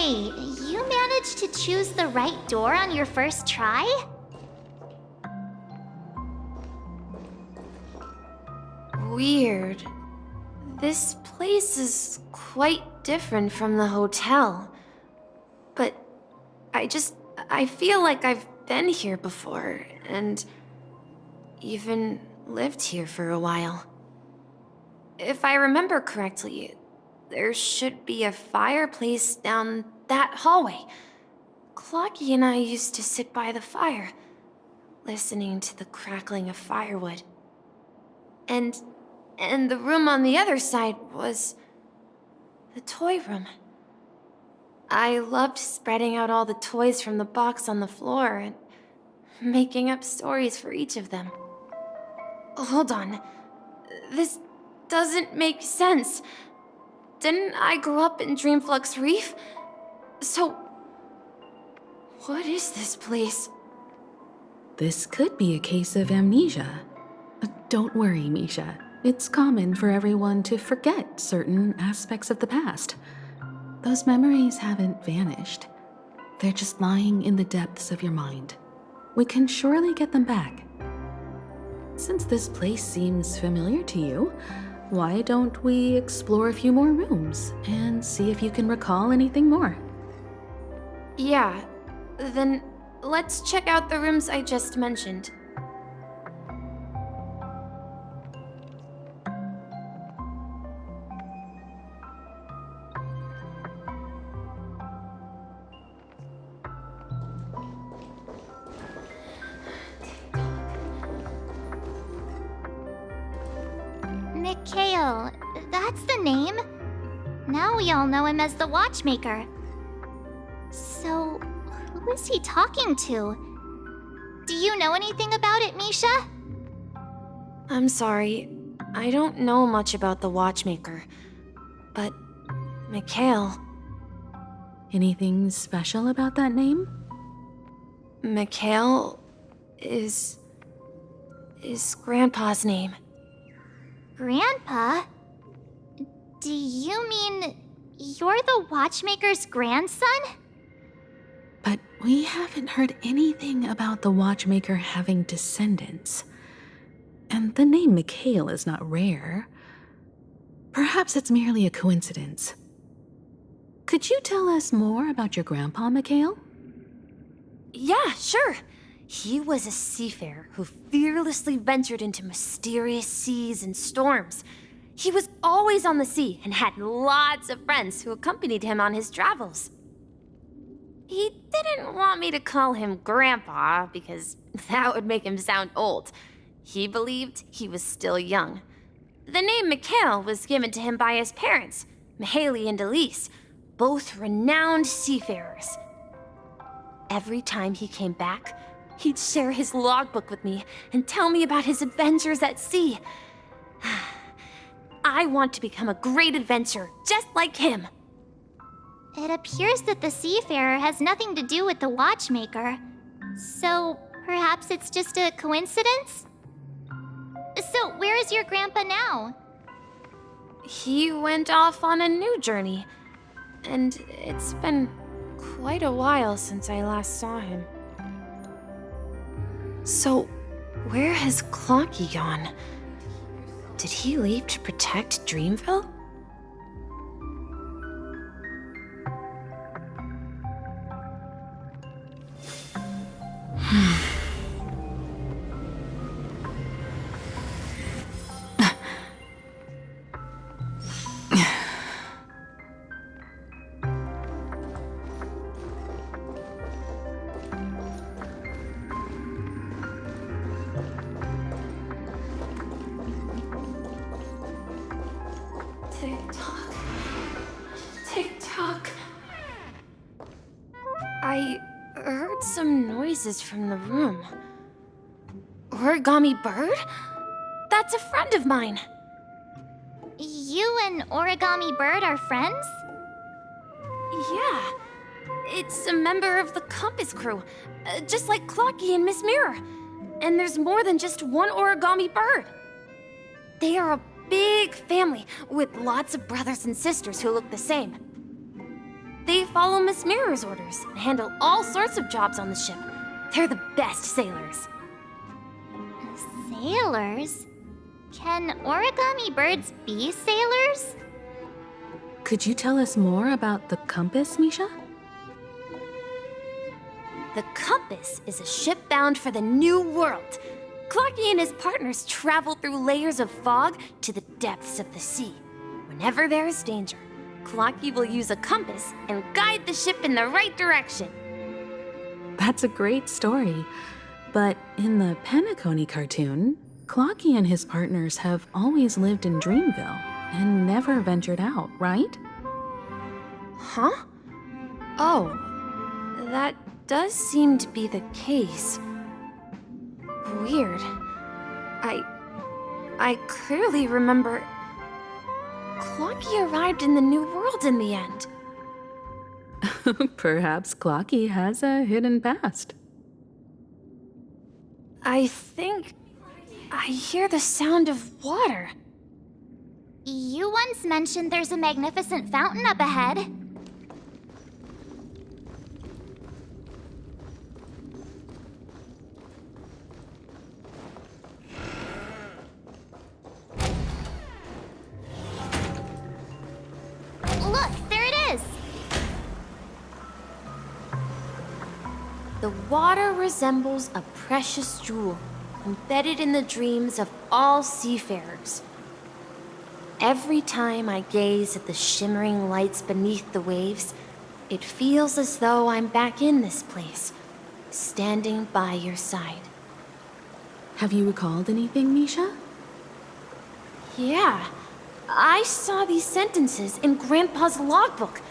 Hey, you managed to choose the right door on your first try? Weird. This place is quite different from the hotel. But I feel like I've been here before, and even lived here for a while. If I remember correctly, there should be a fireplace down that hallway. Clocky and I used to sit by the fire, listening to the crackling of firewood. And the room on the other side was the toy room. I loved spreading out all the toys from the box on the floor and making up stories for each of them. Hold on. This doesn't make sense. Didn't I grow up in Dreamflux Reef? So, what is this place? This could be a case of amnesia. Don't worry, Misha. It's common for everyone to forget certain aspects of the past. Those memories haven't vanished. They're just lying in the depths of your mind. We can surely get them back. Since this place seems familiar to you, why don't we explore a few more rooms and see if you can recall anything more? Yeah, then let's check out the rooms I just mentioned. Mikhail, that's the name. Now we all know him as the Watchmaker. So, who is he talking to? Do you know anything about it, Misha? I'm sorry, I don't know much about the Watchmaker, but Mikhail. Anything special about that name? Mikhail is Grandpa's name. Grandpa? Do you mean you're the Watchmaker's grandson? But we haven't heard anything about the Watchmaker having descendants. And the name Mikhail is not rare. Perhaps it's merely a coincidence. Could you tell us more about your grandpa, Mikhail? Yeah, sure. He was a seafarer who fearlessly ventured into mysterious seas and storms. He was always on the sea and had lots of friends who accompanied him on his travels. He didn't want me to call him Grandpa because that would make him sound old. He believed he was still young. The name Mikhail was given to him by his parents, Mihaly and Elise, both renowned seafarers. Every time he came back, he'd share his logbook with me and tell me about his adventures at sea. I want to become a great adventurer, just like him. It appears that the Seafarer has nothing to do with the Watchmaker. So, perhaps it's just a coincidence? So, where is your grandpa now? He went off on a new journey, and it's been quite a while since I last saw him. So, where has Clocky gone? Did he leave to protect Dreamville? Tick-tock. Tick-tock. I heard some noises from the room. Origami Bird? That's a friend of mine. You and Origami Bird are friends? Yeah. It's a member of the Compass crew, just like Clocky and Miss Mirror. And there's more than just one Origami Bird. They are a big family with lots of brothers and sisters who look the same. They follow Miss Mirror's orders and handle all sorts of jobs on the ship. They're the best sailors. Sailors? Can origami birds be sailors? Could you tell us more about the compass, Misha? The compass is a ship bound for the new world. Clocky and his partners travel through layers of fog to the depths of the sea. Whenever there is danger, Clocky will use a compass and guide the ship in the right direction. That's a great story. But in the Penacony cartoon, Clocky and his partners have always lived in Dreamville and never ventured out, right? Huh? Oh, that does seem to be the case. Weird. I clearly remember Clocky arrived in the New World in the end. Perhaps Clocky has a hidden past. I think I hear the sound of water. You once mentioned there's a magnificent fountain up ahead. Look, there it is! The water resembles a precious jewel, embedded in the dreams of all seafarers. Every time I gaze at the shimmering lights beneath the waves, it feels as though I'm back in this place, standing by your side. Have you recalled anything, Misha? Yeah, I saw these sentences in Grandpa's logbook.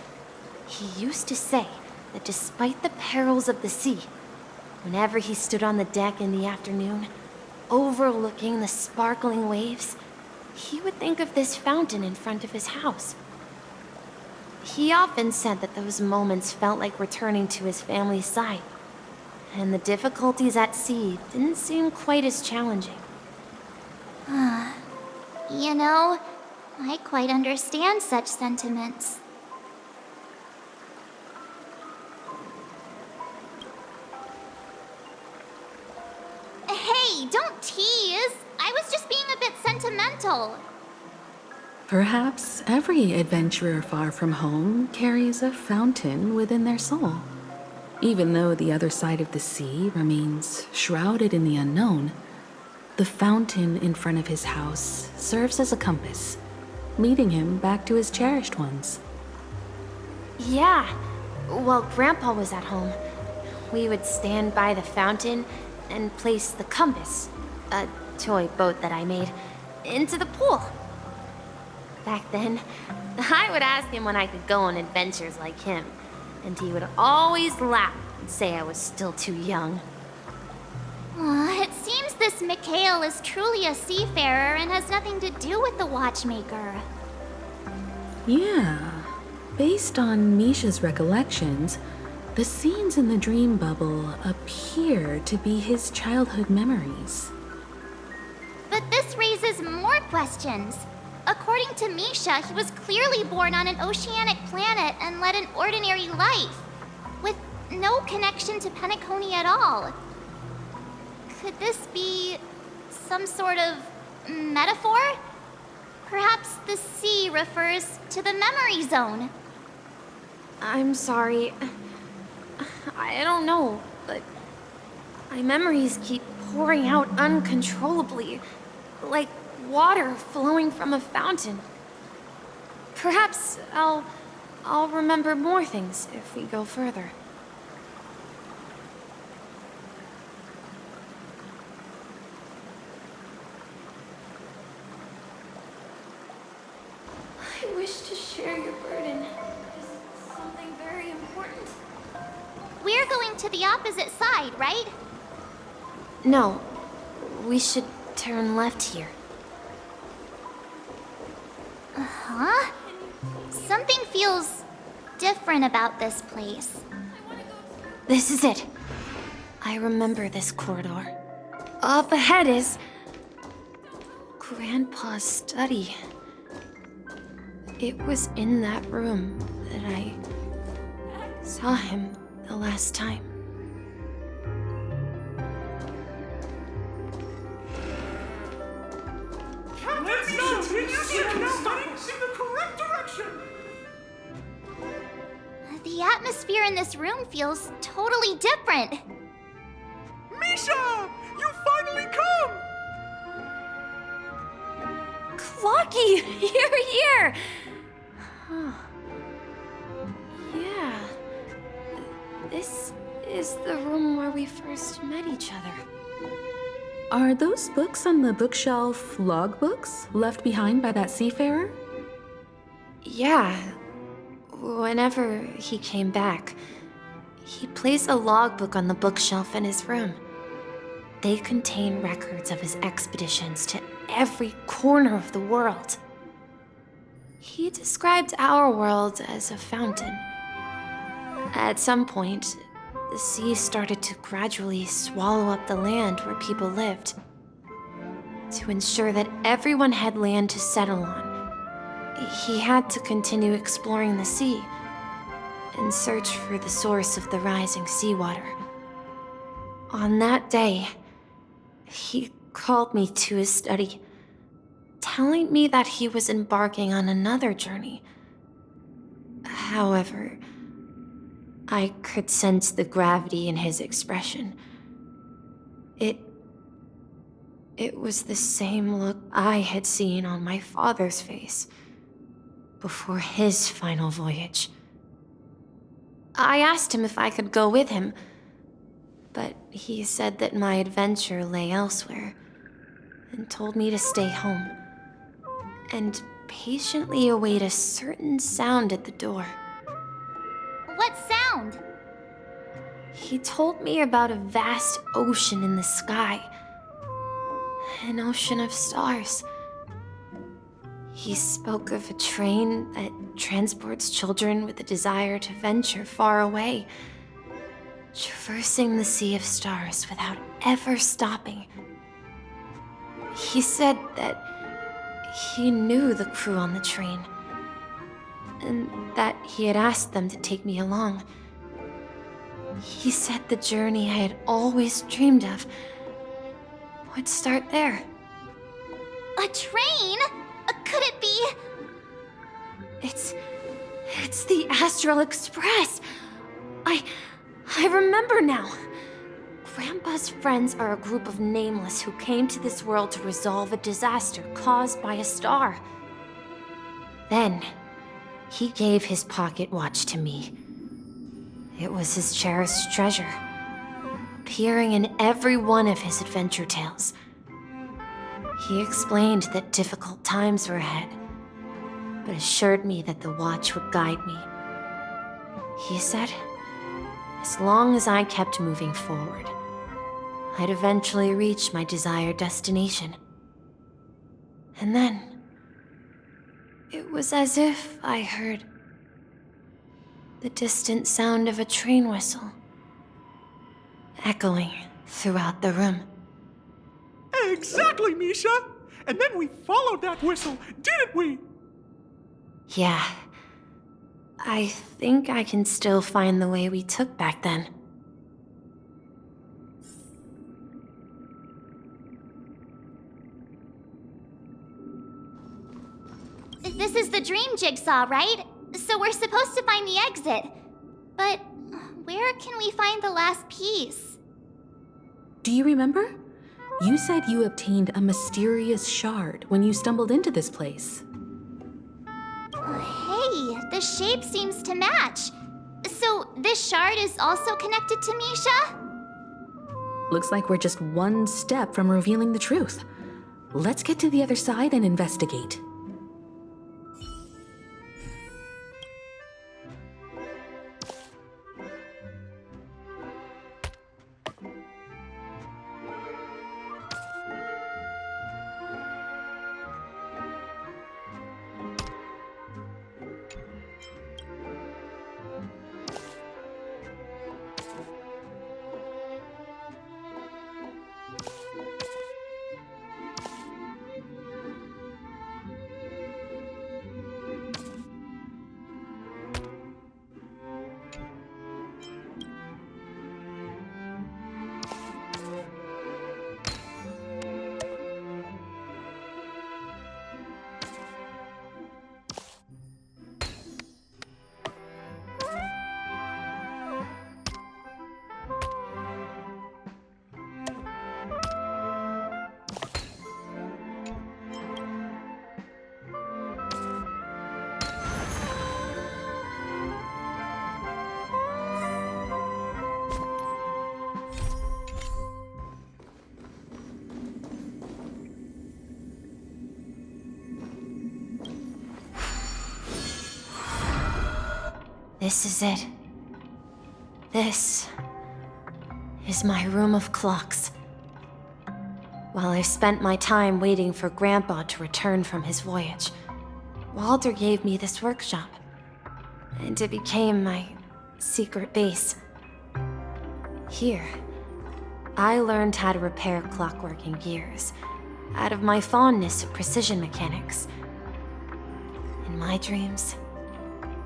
He used to say that despite the perils of the sea, whenever he stood on the deck in the afternoon, overlooking the sparkling waves, he would think of this fountain in front of his house. He often said that those moments felt like returning to his family's side, and the difficulties at sea didn't seem quite as challenging. You know, I quite understand such sentiments. Hey, don't tease! I was just being a bit sentimental. Perhaps every adventurer far from home carries a fountain within their soul. Even though the other side of the sea remains shrouded in the unknown, the fountain in front of his house serves as a compass, leading him back to his cherished ones. Yeah, while Grandpa was at home, we would stand by the fountain and place the compass, a toy boat that I made, into the pool. Back then, I would ask him when I could go on adventures like him, and he would always laugh and say I was still too young. It seems this Mikhail is truly a seafarer and has nothing to do with the watchmaker. Yeah. Based on Misha's recollections, the scenes in the dream bubble appear to be his childhood memories. But this raises more questions. According to Misha, he was clearly born on an oceanic planet and led an ordinary life, with no connection to Penacony at all. Could this be some sort of metaphor? Perhaps the sea refers to the memory zone. I'm sorry. I don't know, but my memories keep pouring out uncontrollably, like water flowing from a fountain. Perhaps I'll remember more things if we go further. I wish to share your burden. It's something very important. We're going to the opposite side, right? No, we should turn left here. Huh? Something feels different about this place. This is it. I remember this corridor. Up ahead is Grandpa's study. It was in that room that I saw him the last time. Let's not continue in the correct direction! The atmosphere in this room feels totally different. Misha! You finally come! Clocky, you're here! Huh. Yeah. This is the room where we first met each other. Are those books on the bookshelf logbooks left behind by that seafarer? Yeah. Whenever he came back, he placed a logbook on the bookshelf in his room. They contain records of his expeditions to every corner of the world. He described our world as a fountain. At some point, the sea started to gradually swallow up the land where people lived. To ensure that everyone had land to settle on, he had to continue exploring the sea and search for the source of the rising seawater. On that day, he called me to his study, telling me that he was embarking on another journey. However, I could sense the gravity in his expression. It was the same look I had seen on my father's face before his final voyage. I asked him if I could go with him, but he said that my adventure lay elsewhere and told me to stay home and patiently await a certain sound at the door. What sound? He told me about a vast ocean in the sky, an ocean of stars. He spoke of a train that transports children with a desire to venture far away, traversing the sea of stars without ever stopping. He said that he knew the crew on the train, and that he had asked them to take me along. He said the journey I had always dreamed of would start there. A train? Could it be? It's the Astral Express. I remember now. Grandpa's friends are a group of nameless who came to this world to resolve a disaster caused by a star. Then, he gave his pocket watch to me. It was his cherished treasure, appearing in every one of his adventure tales. He explained that difficult times were ahead, but assured me that the watch would guide me. He said, as long as I kept moving forward, I'd eventually reach my desired destination. And then, it was as if I heard the distant sound of a train whistle, echoing throughout the room. Exactly, Misha! And then we followed that whistle, didn't we? Yeah. I think I can still find the way we took back then. This is the dream jigsaw, right? So we're supposed to find the exit. But where can we find the last piece? Do you remember? You said you obtained a mysterious shard when you stumbled into this place. Hey, the shape seems to match. So this shard is also connected to Misha? Looks like we're just one step from revealing the truth. Let's get to the other side and investigate. This is it. This is my room of clocks. While I spent my time waiting for Grandpa to return from his voyage, Walter gave me this workshop, and it became my secret base. Here, I learned how to repair clockworking gears out of my fondness of precision mechanics. In my dreams,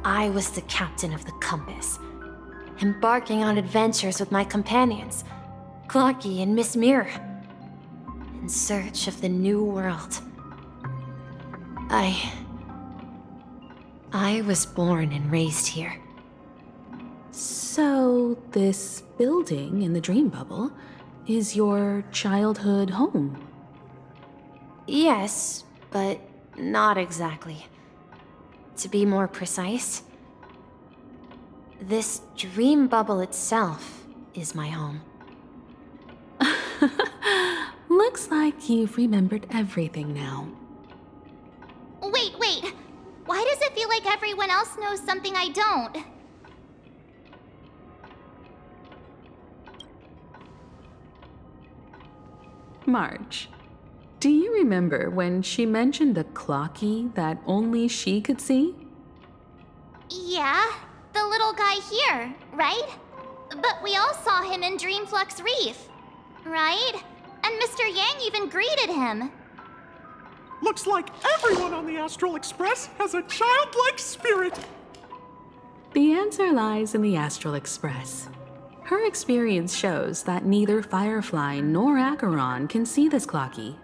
I was the captain of the compass, embarking on adventures with my companions, Clocky and Miss Mirror, in search of the new world. I was born and raised here. So, this building in the dream bubble is your childhood home? Yes, but not exactly. To be more precise, this dream bubble itself is my home. Looks like you've remembered everything now. Wait. Why does it feel like everyone else knows something I don't? Marge, do you remember when she mentioned the clocky that only she could see? Yeah, the little guy here, right? But we all saw him in Dreamflux Reef, right? And Mr. Yang even greeted him. Looks like everyone on the Astral Express has a childlike spirit. The answer lies in the Astral Express. Her experience shows that neither Firefly nor Acheron can see this clocky.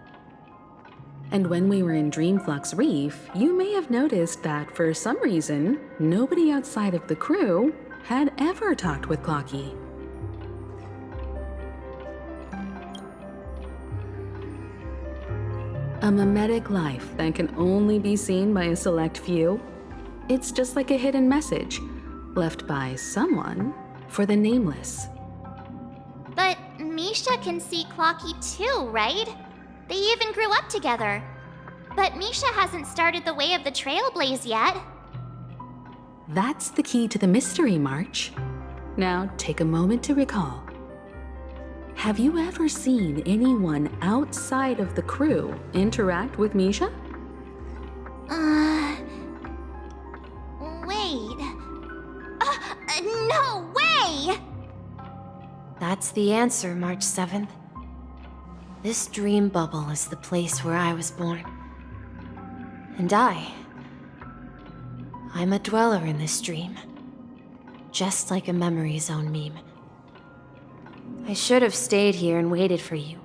And when we were in Dreamflux Reef, you may have noticed that for some reason, nobody outside of the crew had ever talked with Clocky. A mimetic life that can only be seen by a select few. It's just like a hidden message left by someone for the nameless. But Misha can see Clocky too, right? They even grew up together. But Misha hasn't started the way of the Trailblaze yet. That's the key to the mystery, March. Now take a moment to recall. Have you ever seen anyone outside of the crew interact with Misha? Wait. No way! That's the answer, March 7th. This dream bubble is the place where I was born. And I'm a dweller in this dream. Just like a memory zone meme. I should have stayed here and waited for you.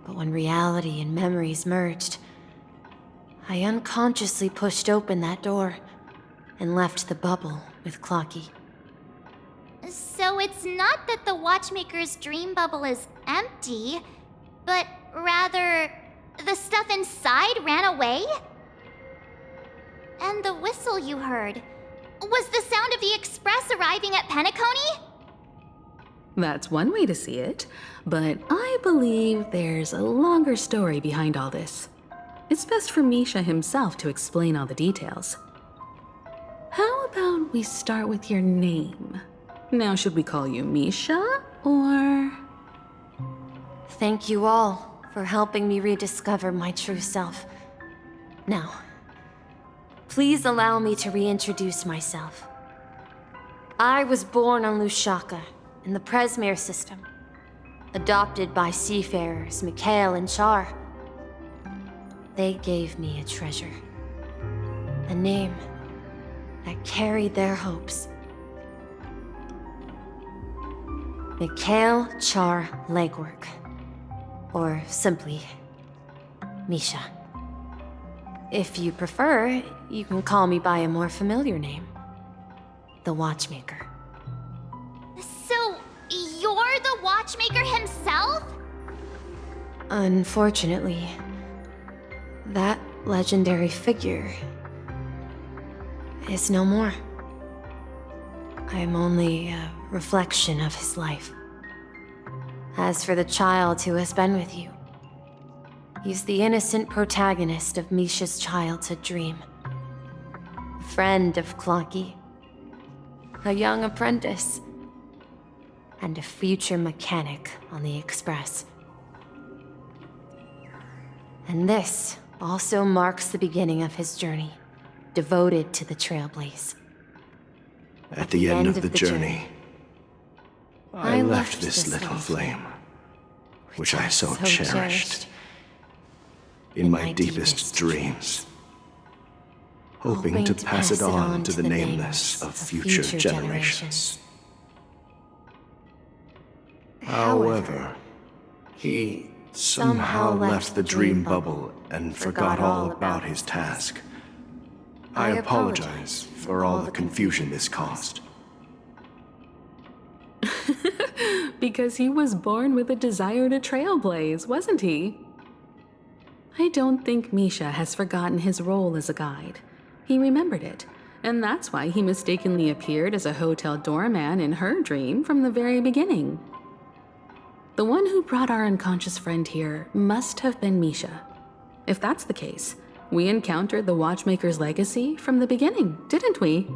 But when reality and memories merged, I unconsciously pushed open that door and left the bubble with Clocky. So it's not that the Watchmaker's dream bubble is empty, but rather the stuff inside ran away? And the whistle you heard was the sound of the express arriving at Penacony? That's one way to see it, but I believe there's a longer story behind all this. It's best for Misha himself to explain all the details. How about we start with your name? Now, should we call you Misha, or...? Thank you all for helping me rediscover my true self. Now, please allow me to reintroduce myself. I was born on Lushaka, in the Presmere system, adopted by seafarers Mikhail and Char. They gave me a treasure, a name that carried their hopes. Mikhail Char Legwork, or simply, Misha. If you prefer, you can call me by a more familiar name, the Watchmaker. So, you're the Watchmaker himself? Unfortunately, that legendary figure is no more. I'm only a reflection of his life. As for the child who has been with you, he's the innocent protagonist of Misha's childhood dream. A friend of Clocky, a young apprentice, and a future mechanic on the Express. And this also marks the beginning of his journey, devoted to the Trailblaze. At the end of the journey, I left this little flame, which I so cherished, in my deepest dreams, hoping to pass it on to the nameless of future generations. However, he somehow left the dream bubble and forgot all about his task. I apologize for all the confusion this caused. Because he was born with a desire to trailblaze, wasn't he? I don't think Misha has forgotten his role as a guide. He remembered it, and that's why he mistakenly appeared as a hotel doorman in her dream from the very beginning. The one who brought our unconscious friend here must have been Misha. If that's the case, we encountered the Watchmaker's legacy from the beginning, didn't we?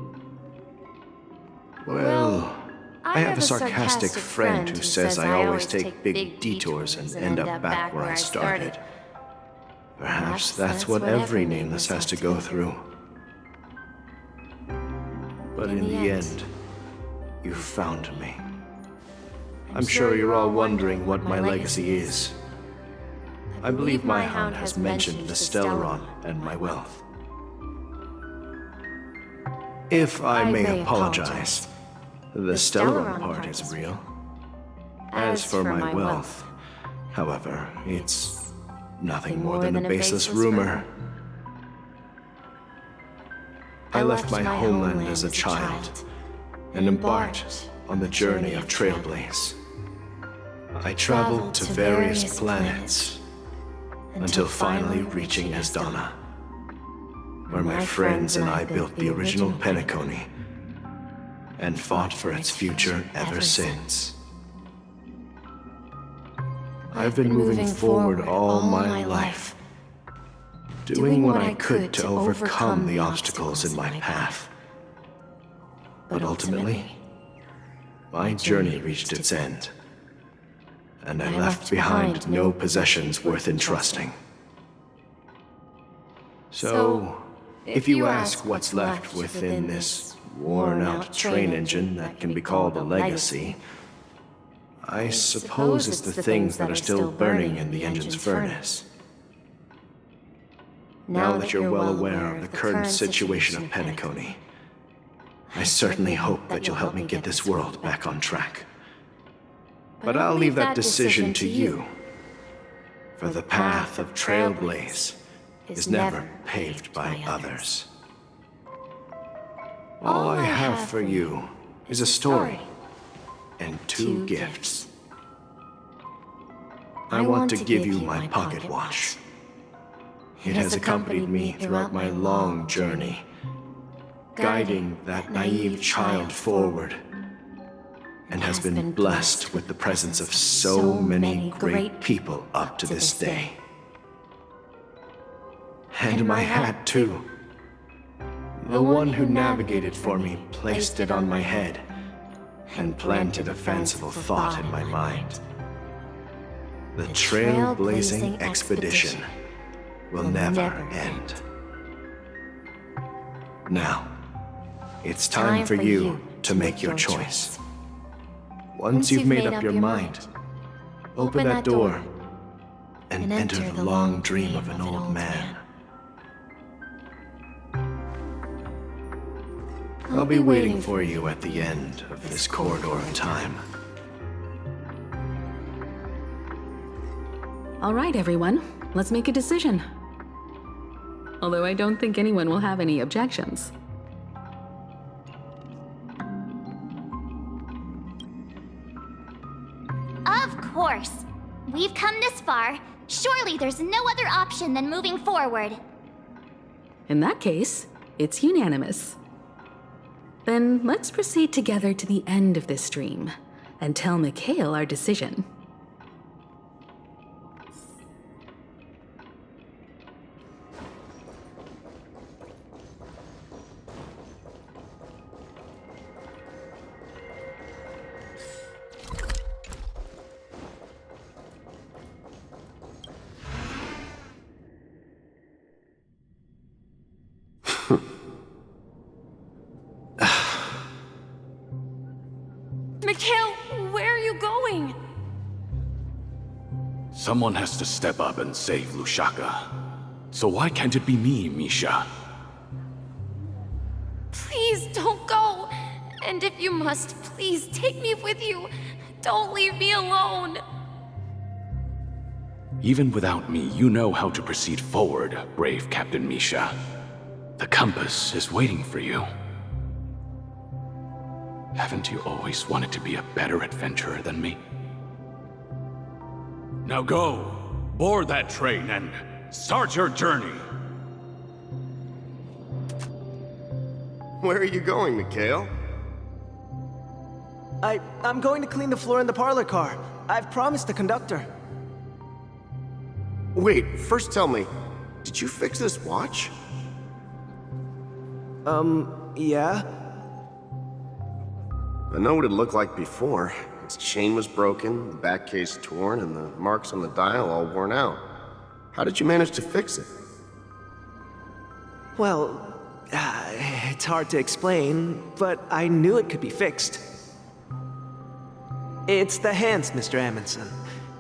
Well, I have a sarcastic friend who says I always take big detours and end up back where I started. Perhaps that's what every nameless has to go through. But in the end, you found me. I'm sure you're all wondering what my legacy is. I believe my hound has mentioned the Stellaron and my wealth. If I may apologize, the Stellaron part is real. As for my wealth, however, it's nothing more than a baseless rumor. I left my homeland as a child and embarked on the journey of Trailblaze. I traveled to various planets until finally reaching Asdana, where my friends and I built the original Penacony and fought for its future ever since. I've been moving forward all my life, doing what I could to overcome the obstacles in my path. But ultimately, my journey reached its end, and I left behind no possessions worth entrusting. So, if you ask what's left within this worn-out train engine that can be called a legacy, I suppose it's the things that are still burning in the engine's furnace. Now that you're well aware of the current situation of Penacony, I certainly hope that you'll help me get this world back on track. But I'll leave that decision to you, for the path of Trailblaze is never paved by others. All I have for you is a story and two gifts. I want to give you my pocket watch. It has accompanied me throughout my long journey, guiding that naive child forward, and has been blessed with the presence of so many great people up to this day. And my hat, too. The one who navigated for me placed it on my head and planted a fanciful thought in my mind. The trailblazing expedition will never end. Now, it's time for you to make your choice. Once you've made up your mind, open that door and enter the long dream of an old man. I'll be waiting for you at the end of this corridor of time. All right, everyone, let's make a decision. Although I don't think anyone will have any objections. Of course. We've come this far. Surely there's no other option than moving forward. In that case, it's unanimous. Then let's proceed together to the end of this stream and tell Mikhail our decision. Mikhail, where are you going? Someone has to step up and save Lushaka. So why can't it be me, Misha? Please don't go. And if you must, please take me with you. Don't leave me alone. Even without me, you know how to proceed forward, brave Captain Misha. The compass is waiting for you. Haven't you always wanted to be a better adventurer than me? Now go, board that train and start your journey. Where are you going, Mikhail? I'm going to clean the floor in the parlor car. I've promised the conductor. Wait, first tell me, did you fix this watch? Yeah? I know what it looked like before. Its chain was broken, the back case torn, and the marks on the dial all worn out. How did you manage to fix it? Well, it's hard to explain, but I knew it could be fixed. It's the hands, Mr. Amundsen.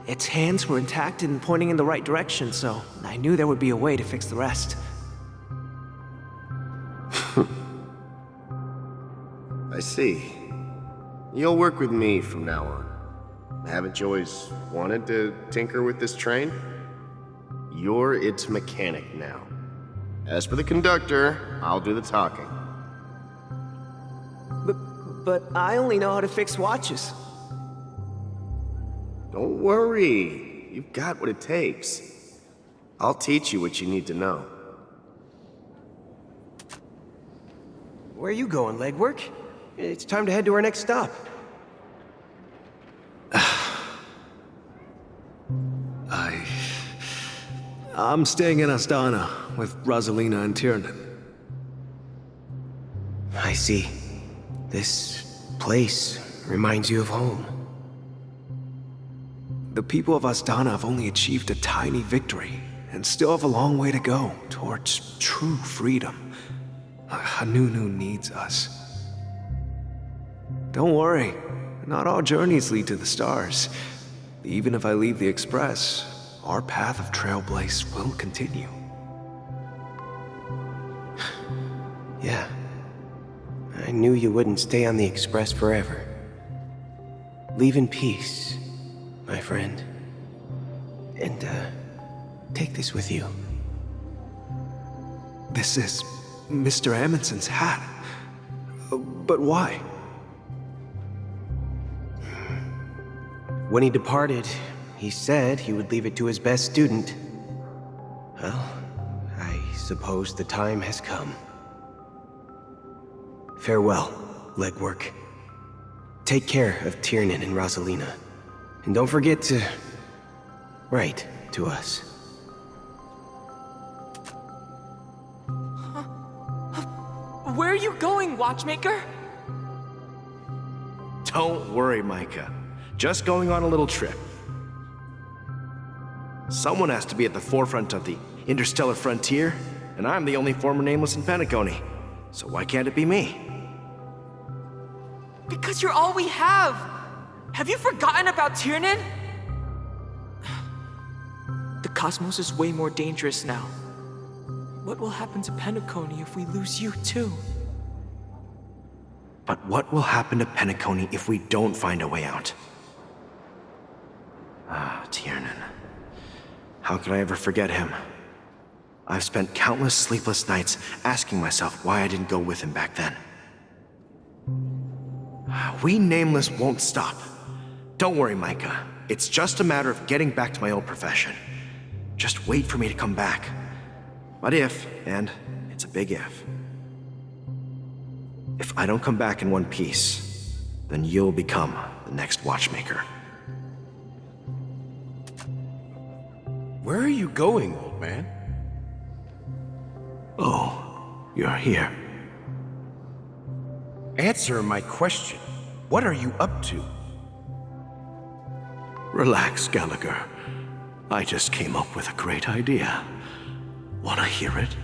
Its hands were intact and pointing in the right direction, so I knew there would be a way to fix the rest. I see. You'll work with me from now on. Haven't you always wanted to tinker with this train? You're its mechanic now. As for the conductor, I'll do the talking. But I only know how to fix watches. Don't worry. You've got what it takes. I'll teach you what you need to know. Where are you going, legwork? It's time to head to our next stop. I'm staying in Astana with Rosalina and Tiernan. I see. This place reminds you of home. The people of Astana have only achieved a tiny victory, and still have a long way to go towards true freedom. Hanunu needs us. Don't worry, not all journeys lead to the stars. Even if I leave the Express, our path of Trailblaze will continue. Yeah. I knew you wouldn't stay on the Express forever. Leave in peace, my friend. And, take this with you. This is Mr. Amundsen's hat. But why? When he departed, he said he would leave it to his best student. Well, I suppose the time has come. Farewell, legwork. Take care of Tiernan and Rosalina. And don't forget to write to us. Where are you going, watchmaker? Don't worry, Micah. Just going on a little trip. Someone has to be at the forefront of the interstellar frontier, and I'm the only former nameless in Penacony. So why can't it be me? Because you're all we have! Have you forgotten about Tiernan? The cosmos is way more dangerous now. What will happen to Penacony if we lose you too? But what will happen to Penacony if we don't find a way out? Tiernan. How could I ever forget him? I've spent countless sleepless nights asking myself why I didn't go with him back then. We Nameless won't stop. Don't worry, Micah. It's just a matter of getting back to my old profession. Just wait for me to come back. But if, and it's a big if I don't come back in one piece, then you'll become the next watchmaker. Where are you going, old man? Oh, you're here. Answer my question. What are you up to? Relax, Gallagher. I just came up with a great idea. Wanna hear it?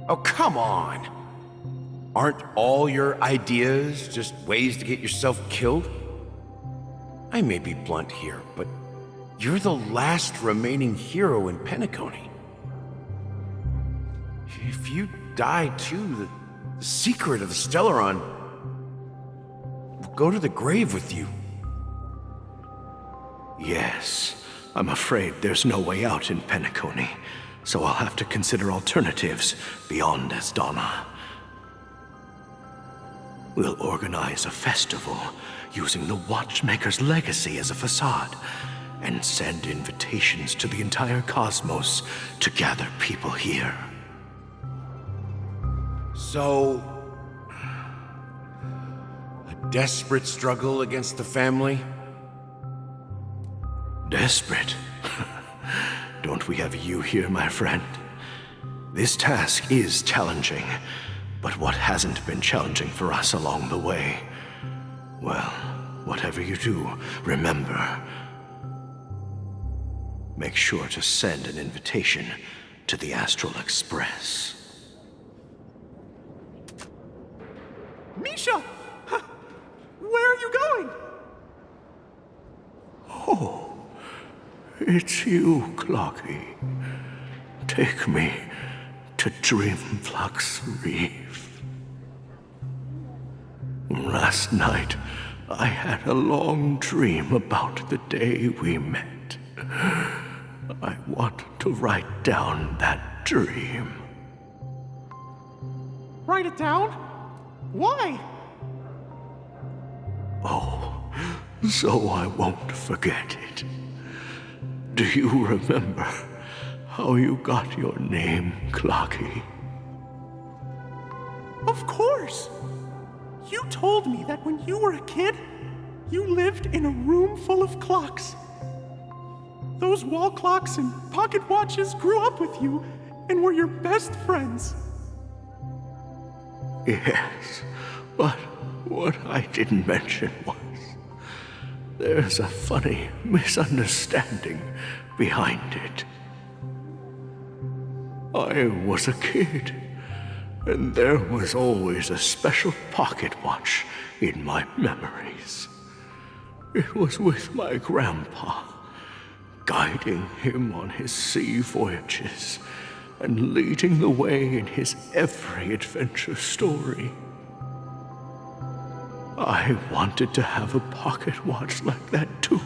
Oh, come on! Aren't all your ideas just ways to get yourself killed? I may be blunt here, but you're the last remaining hero in Penacony. If you die too, the secret of the Stellaron will go to the grave with you. Yes, I'm afraid there's no way out in Penacony, so I'll have to consider alternatives beyond Asdana. We'll organize a festival using the Watchmaker's legacy as a facade, and send invitations to the entire cosmos to gather people here. So, a desperate struggle against the family? Desperate? Don't we have you here, my friend? This task is challenging, but what hasn't been challenging for us along the way? Well, whatever you do, remember, make sure to send an invitation to the Astral Express. Misha! Where are you going? Oh, it's you, Clocky. Take me to Dreamflux Reef. Last night, I had a long dream about the day we met. I want to write down that dream. Write it down? Why? Oh, so I won't forget it. Do you remember how you got your name, Clocky? Of course! You told me that when you were a kid, you lived in a room full of clocks. Those wall clocks and pocket watches grew up with you and were your best friends. Yes, but what I didn't mention was there's a funny misunderstanding behind it. I was a kid, and there was always a special pocket watch in my memories. It was with my grandpa, guiding him on his sea voyages and leading the way in his every adventure story. I wanted to have a pocket watch like that too.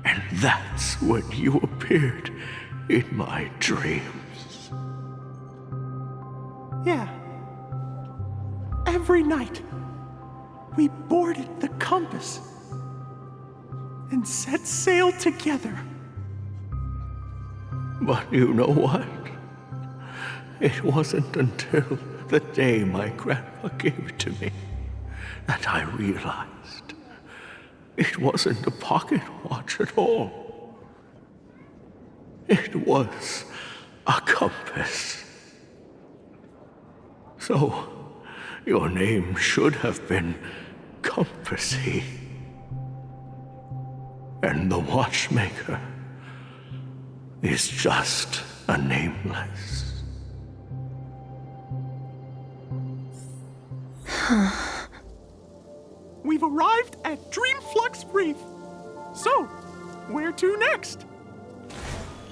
And that's when you appeared in my dreams. Yeah. Every night, we boarded the compass and set sail together. But you know what? It wasn't until the day my grandpa gave it to me that I realized it wasn't a pocket watch at all. It was a compass. So, your name should have been Compassy. And the Watchmaker is just a nameless. We've arrived at Dreamflux Reef. So, where to next?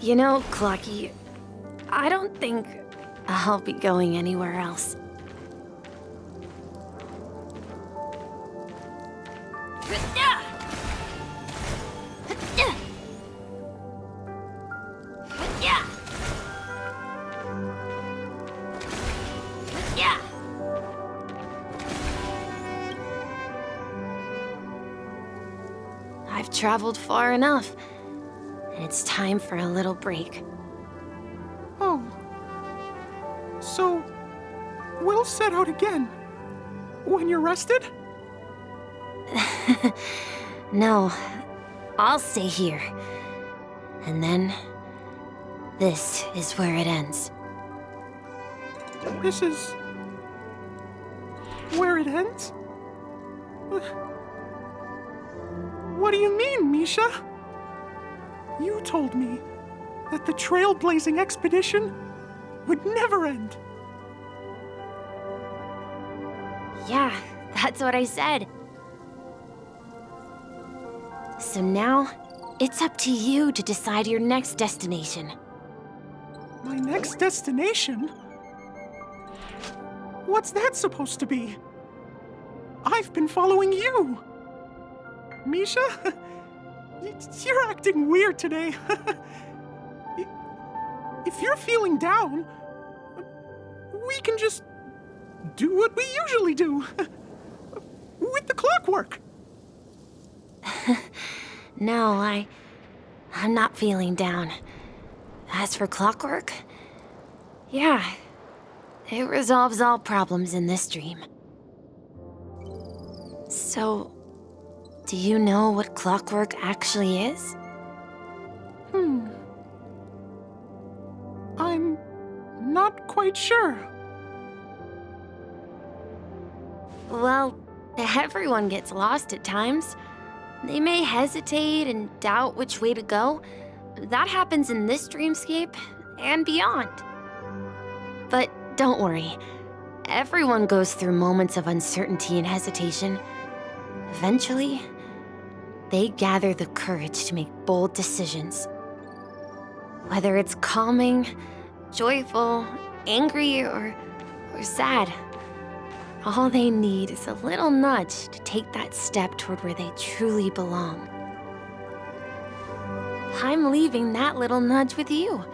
You know, Clocky, I don't think I'll be going anywhere else. I've traveled far enough, and it's time for a little break. Oh. So, we'll set out again. When you're rested? No, I'll stay here. And then, this is where it ends. This is... where it ends? What do you mean, Misha? You told me that the trailblazing expedition would never end. Yeah, that's what I said. So now, it's up to you to decide your next destination. My next destination? What's that supposed to be? I've been following you! Misha? You're acting weird today. If you're feeling down, we can just do what we usually do. With the clockwork. No, I'm not feeling down. As for clockwork, yeah, it resolves all problems in this dream. So, do you know what clockwork actually is? I'm not quite sure. Well, everyone gets lost at times. They may hesitate and doubt which way to go. That happens in this dreamscape and beyond. But don't worry. Everyone goes through moments of uncertainty and hesitation. Eventually, they gather the courage to make bold decisions. Whether it's calming, joyful, angry, or sad. All they need is a little nudge to take that step toward where they truly belong. I'm leaving that little nudge with you,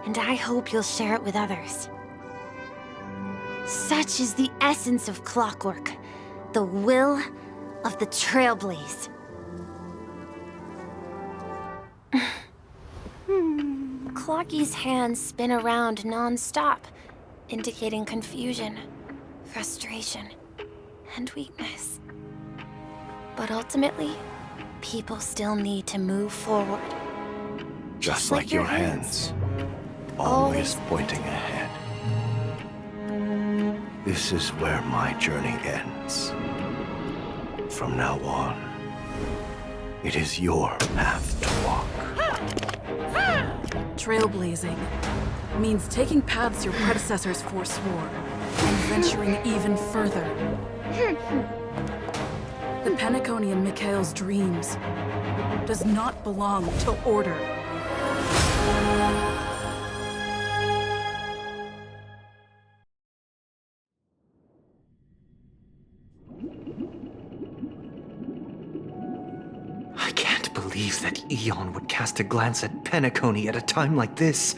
and I hope you'll share it with others. Such is the essence of clockwork, the will of the Trailblaze. Clocky's hands spin around non-stop, indicating confusion, frustration, and weakness. But ultimately, people still need to move forward. Just like your hands, always pointing ahead. This is where my journey ends. From now on, it is your path to walk. Trailblazing means taking paths your predecessors forswore and venturing even further. The Penacony in Mikhail's dreams does not belong to order. I can't believe that Eon would cast a glance at Penacony at a time like this.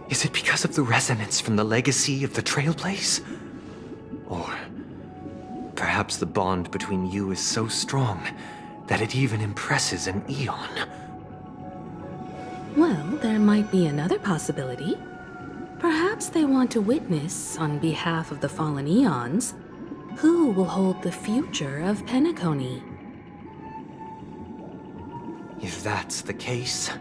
Is it because of the resonance from the legacy of the Trailblaze? Or perhaps the bond between you is so strong that it even impresses an Eon? Well, there might be another possibility. Perhaps they want to witness, on behalf of the fallen Eons, who will hold the future of Penacony. If that's the case,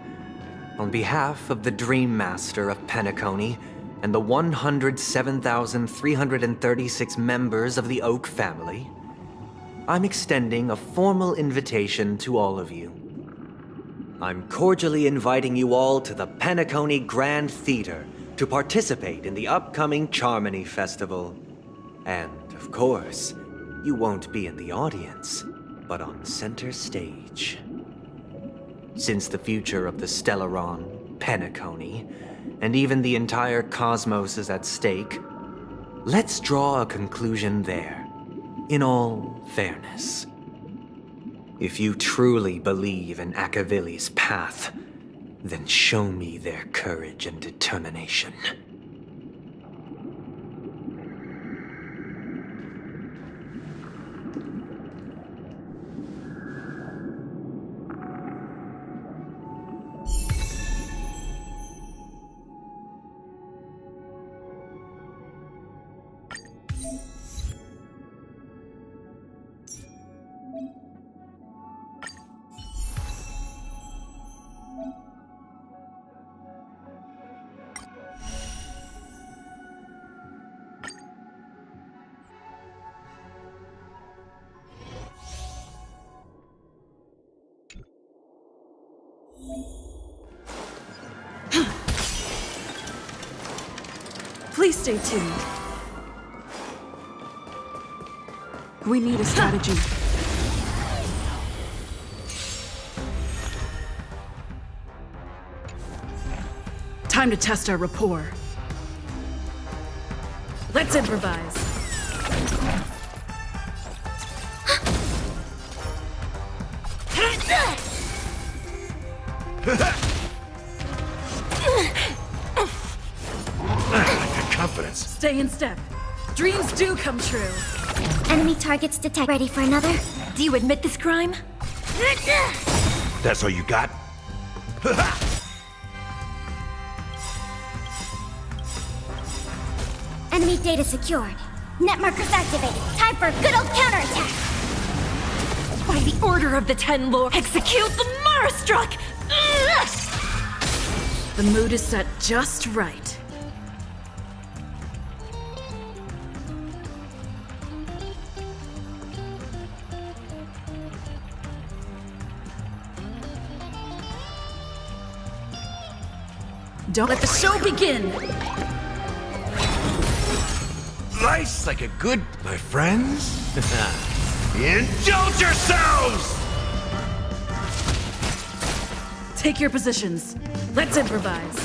on behalf of the Dream Master of Penacony and the 107,336 members of the Oak family, I'm extending a formal invitation to all of you. I'm cordially inviting you all to the Penacony Grand Theater to participate in the upcoming Charmony Festival. And, of course, you won't be in the audience, but on center stage. Since the future of the Stellaron, Penacony, and even the entire cosmos is at stake, let's draw a conclusion there, in all fairness. If you truly believe in Akavili's path, then show me their courage and determination. Please stay tuned. We need a strategy. Time to test our rapport. Let's improvise. Good confidence. Stay in step. Dreams do come true. Enemy targets detect. Ready for another? Do you admit this crime? That's all you got? Enemy data secured. Net markers activated. Time for a good old counterattack. By the order of the Ten Lords, execute the Marastruck! The mood is set just right. Don't let the show begin! Life's like a good, my friends. Indulge yourselves! Take your positions. Let's improvise.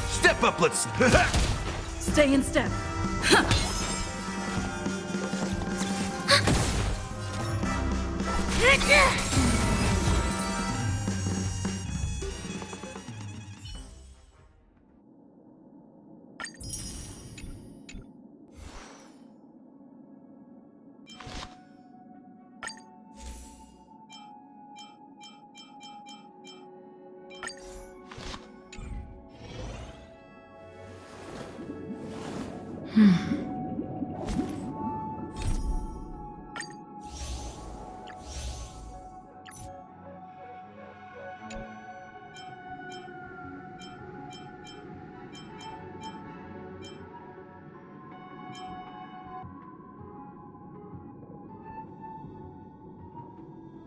Step up, let's... Stay in step.